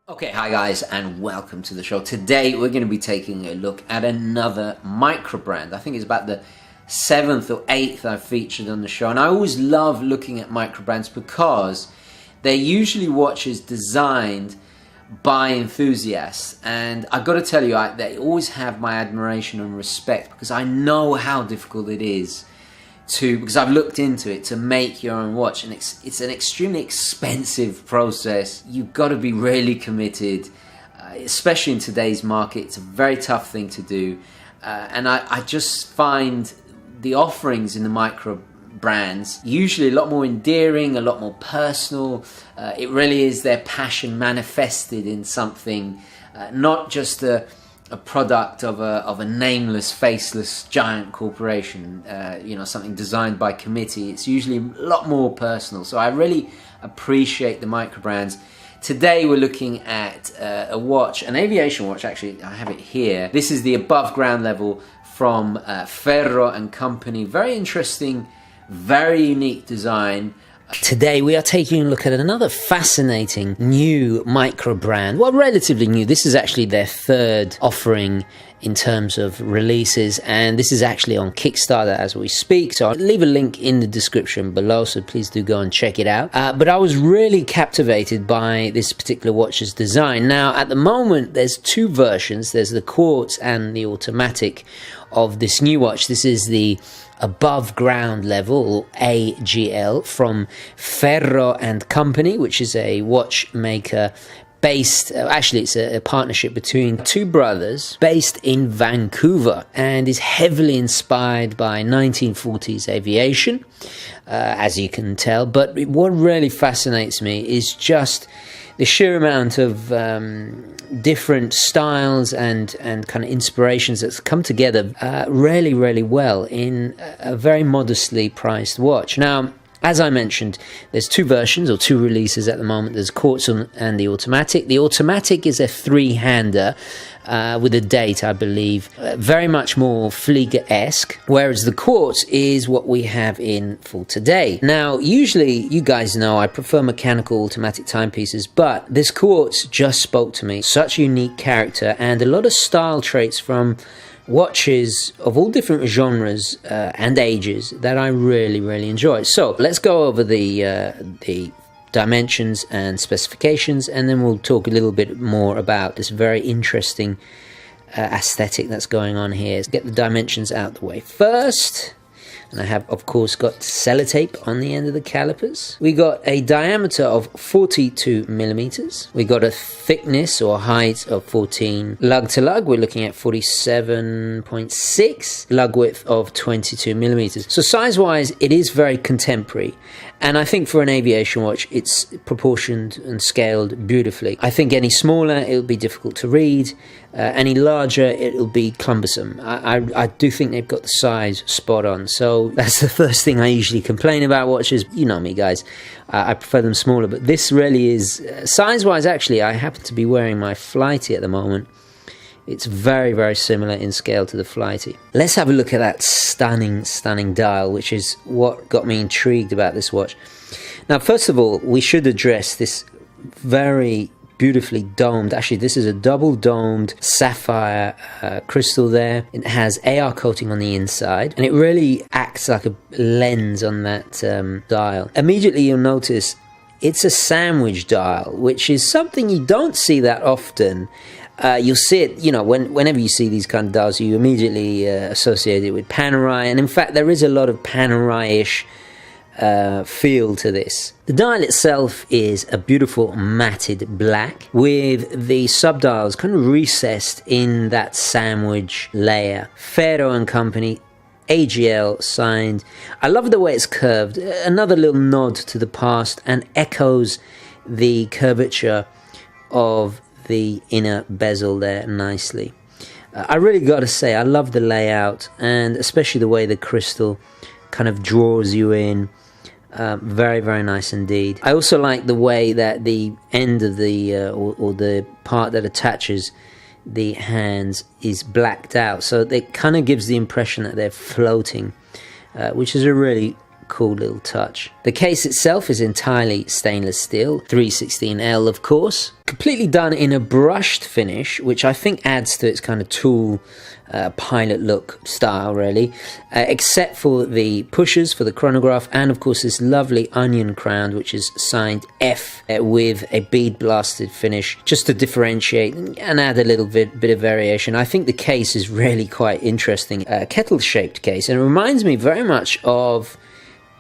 Okay, hi guys, and welcome to the show. Today we're going to be taking a look at another micro brand. I think it's about the 7th or 8th I've featured on the show, and I always love looking at micro brands because they're usually watches designed by enthusiasts, and I've got to tell you, they always have my admiration and respect because I know how difficult it is because I've looked into it, to make your own watch, and it's an extremely expensive process. You've got to be really committed, especially in today's market. It's a very tough thing to do, and I just find the offerings in the micro brands usually a lot more endearing, a lot more personal. It really is their passion manifested in something, not just a product of a nameless, faceless giant corporation, something designed by committee. It's usually a lot more personal. So I really appreciate the micro brands. Today we're looking at a watch, an aviation watch. Actually, I have it here. This is the above ground level from Ferro and Company. Very interesting, very unique design. Today we are taking a look at another fascinating new micro brand. Well, relatively new. This is actually their third offering in terms of releases, and this is actually on Kickstarter as we speak. So I'll leave a link in the description below, so please do go and check it out. But I was really captivated by this particular watch's design. Now, at the moment, there's two versions. There's the quartz and the automatic of this new watch. This is the above ground level, AGL, from Ferro and Company, which is a watchmaker based, actually it's a partnership between two brothers based in Vancouver, and is heavily inspired by 1940s aviation, as you can tell. But what really fascinates me is just the sheer amount of different styles and kind of inspirations that's come together really, really well in a very modestly priced watch. Now, as I mentioned, there's two versions or two releases at the moment. There's quartz and the automatic. The automatic is a three-hander with a date, I believe, very much more Flieger-esque, whereas the quartz is what we have in for today. Now, usually, you guys know I prefer mechanical automatic timepieces, but this quartz just spoke to me. Such a unique character and a lot of style traits from watches of all different genres and ages that I really, really enjoy. So let's go over the dimensions and specifications, and then we'll talk a little bit more about this very interesting aesthetic that's going on here. Let's get the dimensions out of the way first. And I have, of course, got sellotape on the end of the calipers. We got a diameter of 42 millimeters. We got a thickness or height of 14. Lug to lug, we're looking at 47.6. Lug width of 22 millimeters. So size-wise, it is very contemporary. And I think for an aviation watch, it's proportioned and scaled beautifully. I think any smaller, it'll be difficult to read. Any larger, it'll be cumbersome. I do think they've got the size spot on. So that's the first thing I usually complain about watches. You know me, guys. I prefer them smaller. But this really is, size-wise, actually, I happen to be wearing my Flighty at the moment. It's very, very similar in scale to the Flighty. Let's have a look at that stunning, stunning dial, which is what got me intrigued about this watch. Now, first of all, we should address this very beautifully domed, actually this is a double domed sapphire crystal there. It has AR coating on the inside, and it really acts like a lens on that dial. Immediately you'll notice it's a sandwich dial, which is something you don't see that often. You'll see it, whenever you see these kind of dials, you immediately associate it with Panerai, and in fact there is a lot of Panerai-ish feel to this. The dial itself is a beautiful matted black with the subdials kind of recessed in that sandwich layer. Ferro and Company, AGL signed. I love the way it's curved. Another little nod to the past and echoes the curvature of the inner bezel there nicely. I really got to say, I love the layout, and especially the way the crystal kind of draws you in. Very, very nice indeed. I also like the way that the end of the or the part that attaches the hands is blacked out, so it kind of gives the impression that they're floating, which is a really cool little touch. The case itself is entirely stainless steel, 316L of course. Completely done in a brushed finish, which I think adds to its kind of tool pilot look style really, except for the pushers for the chronograph, and of course this lovely onion crown which is signed F with a bead blasted finish, just to differentiate and add a little bit of variation. I think the case is really quite interesting, kettle shaped case, and it reminds me very much of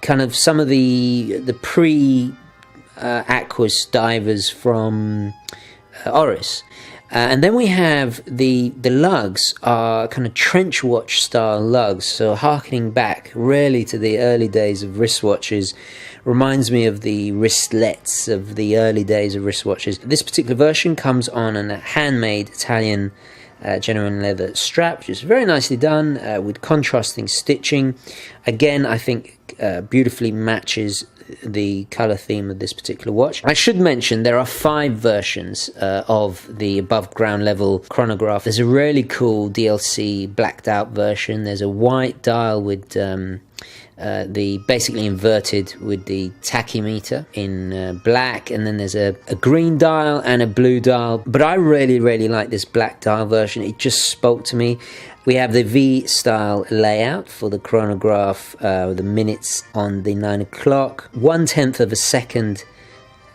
kind of some of the pre Aquas divers from Oris. And then we have the lugs are kind of trench watch style lugs, so harkening back really to the early days of wristwatches. Reminds me of the wristlets of the early days of wristwatches. This particular version comes on a handmade Italian genuine leather strap, which is very nicely done with contrasting stitching. Again, I think beautifully matches the color theme of this particular watch. I should mention there are 5 versions of the above ground level chronograph. There's a really cool DLC blacked out version. There's a white dial with the basically inverted with the tachymeter in black, and then there's a green dial and a blue dial, but I really like this black dial version. It just spoke to me. We have the V style layout for the chronograph, the minutes on the 9 o'clock, 1/10 of a second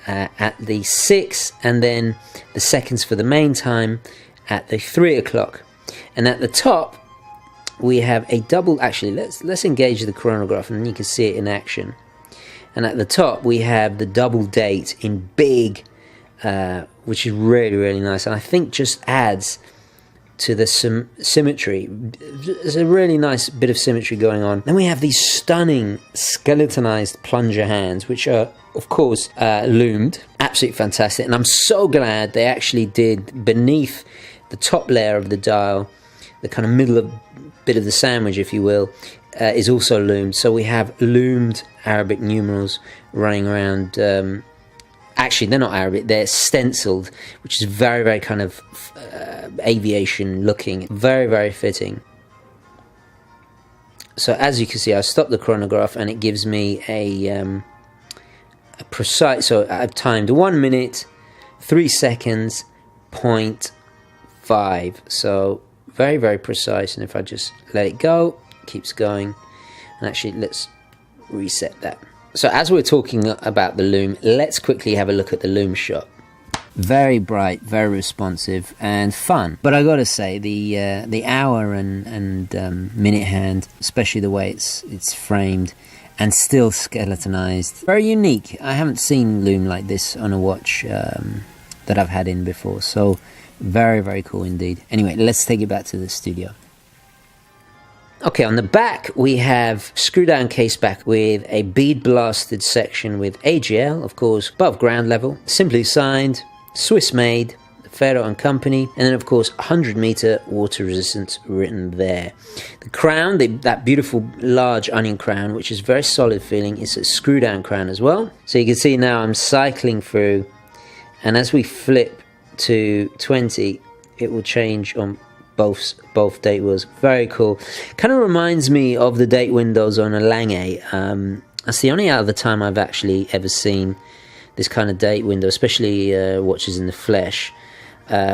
at the 6, and then the seconds for the main time at the 3 o'clock. And at the top we have a double, actually let's engage the chronograph and then you can see it in action. And at the top we have the double date in big, which is really nice, and I think just adds to the symmetry. There's a really nice bit of symmetry going on. Then we have these stunning skeletonized plunger hands, which are of course loomed. Absolutely fantastic, and I'm so glad they actually did beneath the top layer of the dial, the kind of middle of bit of the sandwich if you will, is also loomed. So we have loomed Arabic numerals running around. Actually they're not Arabic, they're stenciled, which is very kind of aviation looking, very fitting. So as you can see, I stopped the chronograph and it gives me a precise, so I've timed 1 minute 3 seconds 0.5, so very precise. And if I just let it go, it keeps going. And actually let's reset that. So as we're talking about the Loom, let's quickly have a look at the Loom shot. Very bright, very responsive, and fun. But I gotta say, the hour and minute hand, especially the way it's framed and still skeletonized, very unique. I haven't seen Loom like this on a watch that I've had in before. So very cool indeed. Anyway, let's take it back to the studio. Okay, on the back we have screw down case back with a bead blasted section with AGL, of course, above ground level, simply signed, Swiss made, Ferro and Company, and then of course 100-meter water resistance written there. The crown, that beautiful large onion crown, which is very solid feeling, is a screw down crown as well. So you can see now I'm cycling through, and as we flip to 20, it will change on both date wheels. Very cool. Kind of reminds me of the date windows on a Lange. That's the only other time I've actually ever seen this kind of date window, especially watches in the flesh,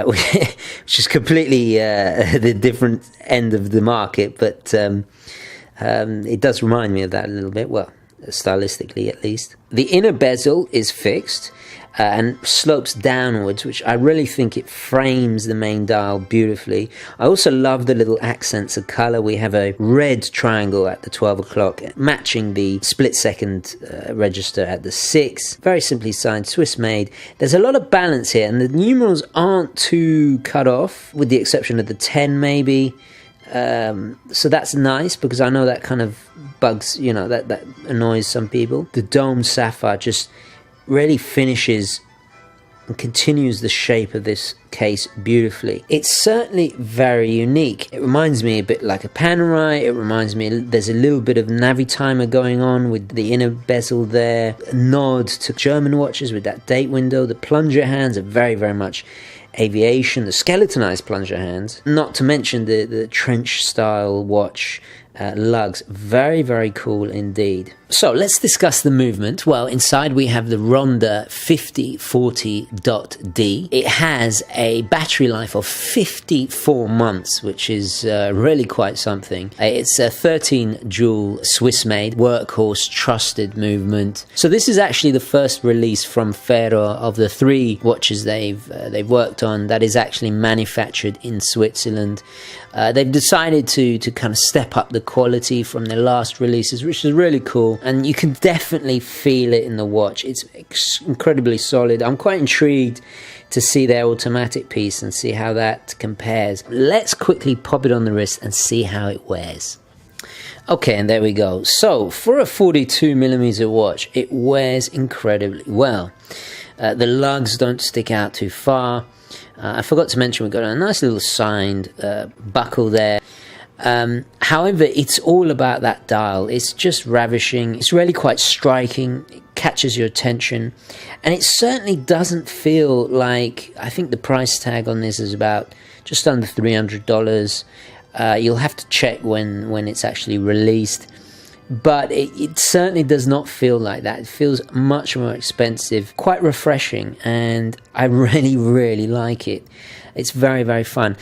which is completely the different end of the market, but it does remind me of that a little bit, well, stylistically at least. The inner bezel is fixed and slopes downwards, which I really think it frames the main dial beautifully. I also love the little accents of color. We have a red triangle at the 12 o'clock matching the split second register at the 6. Very simply signed, Swiss made. There's a lot of balance here, and the numerals aren't too cut off, with the exception of the 10 maybe. So that's nice, because I know that kind of bugs, you know, that annoys some people. The domed sapphire just really finishes and continues the shape of this case beautifully. It's certainly very unique. It reminds me a bit like a Panerai. It reminds me, there's a little bit of Navitimer going on with the inner bezel there. A nod to German watches with that date window. The plunger hands are very much aviation. The skeletonized plunger hands. Not to mention the trench style watch lugs. Very, very cool indeed. So let's discuss the movement. Well, inside we have the Ronda 5040.D. It has a battery life of 54 months, which is really quite something. It's a 13 jewel Swiss-made workhorse trusted movement. So this is actually the first release from Ferro of the 3 watches they've worked on that is actually manufactured in Switzerland. They've decided to kind of step up the quality from their last releases, which is really cool, and you can definitely feel it in the watch. It's incredibly solid. I'm quite intrigued to see their automatic piece and see how that compares. Let's quickly pop it on the wrist and see how it wears. Okay, and there we go. So for a 42mm watch, it wears incredibly well. The lugs don't stick out too far. I forgot to mention we've got a nice little signed buckle there. However, it's all about that dial. It's just ravishing. It's really quite striking. It catches your attention. And it certainly doesn't feel like, I think the price tag on this is about just under $300. You'll have to check when it's actually released. But it certainly does not feel like that. It feels much more expensive, quite refreshing, and I really, really like it. It's very, very fun.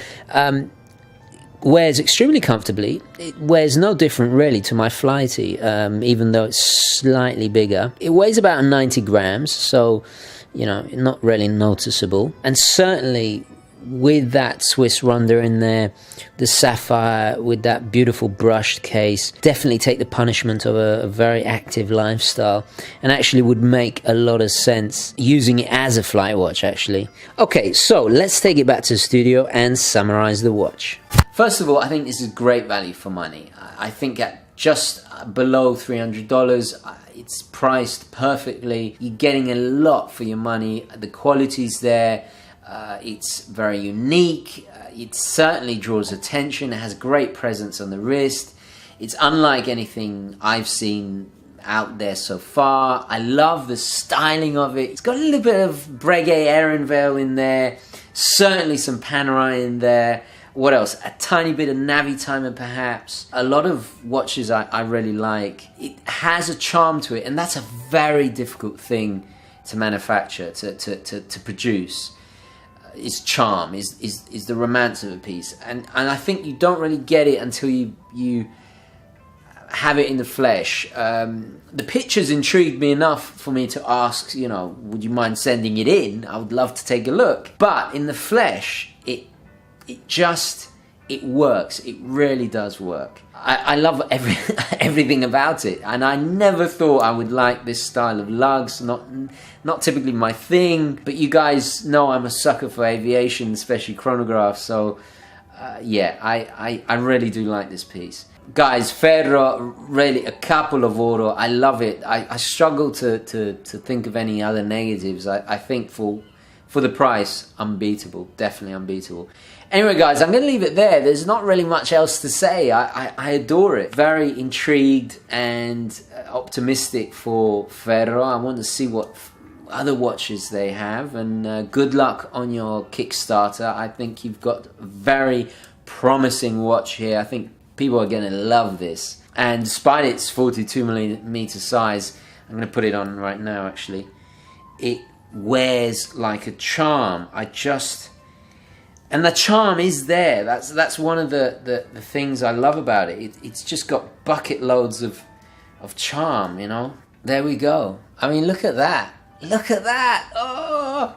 Wears extremely comfortably. It wears no different really to my Flighty, even though it's slightly bigger. It weighs about 90 grams, so, you know, not really noticeable. And certainly with that Swiss Ronda in there, the sapphire with that beautiful brushed case, definitely take the punishment of a very active lifestyle, and actually would make a lot of sense using it as a flight watch actually. Okay, so let's take it back to the studio and summarize the watch. First of all, I think this is great value for money. I think at just below $300, it's priced perfectly. You're getting a lot for your money. The quality's there. It's very unique. It certainly draws attention. It has great presence on the wrist. It's unlike anything I've seen out there so far. I love the styling of it. It's got a little bit of Breguet Ehrenvale in there. Certainly some Panerai in there. What else? A tiny bit of Navi Timer perhaps. A lot of watches I really like. It has a charm to it, and that's a very difficult thing to manufacture, to produce. Is charm, is the romance of a piece, and I think you don't really get it until you have it in the flesh. The pictures intrigued me enough for me to ask, you know, would you mind sending it in? I would love to take a look. But in the flesh, it works. It really does work. I love everything about it, and I never thought I would like this style of lugs. Not typically my thing, but you guys know I'm a sucker for aviation, especially chronographs. So yeah, I really do like this piece. Guys, Ferro, really a capo lavoro. I love it. I struggle to think of any other negatives. I think for the price, unbeatable, definitely unbeatable. Anyway guys, I'm going to leave it there. There's not really much else to say. I adore it. Very intrigued and optimistic for Ferro. I want to see what other watches they have, and good luck on your Kickstarter. I think you've got a very promising watch here. I think people are going to love this, and despite its 42mm size, I'm going to put it on right now actually, it wears like a charm. And the charm is there. That's one of the things I love about it. It's just got bucket loads of charm, you know. There we go. I mean, look at that. Look at that. Oh,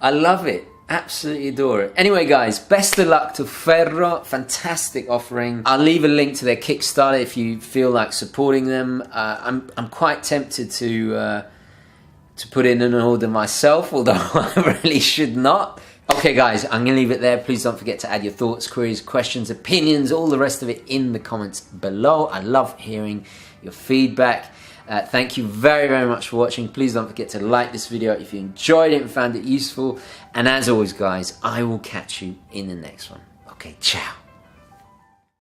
I love it. Absolutely adore it. Anyway guys, best of luck to Ferro. Fantastic offering. I'll leave a link to their Kickstarter if you feel like supporting them. I'm quite tempted to put in an order myself, although I really should not. Okay guys, I'm going to leave it there. Please don't forget to add your thoughts, queries, questions, opinions, all the rest of it in the comments below. I love hearing your feedback. Thank you very, very much for watching. Please don't forget to like this video if you enjoyed it and found it useful. And as always guys, I will catch you in the next one. Okay, ciao.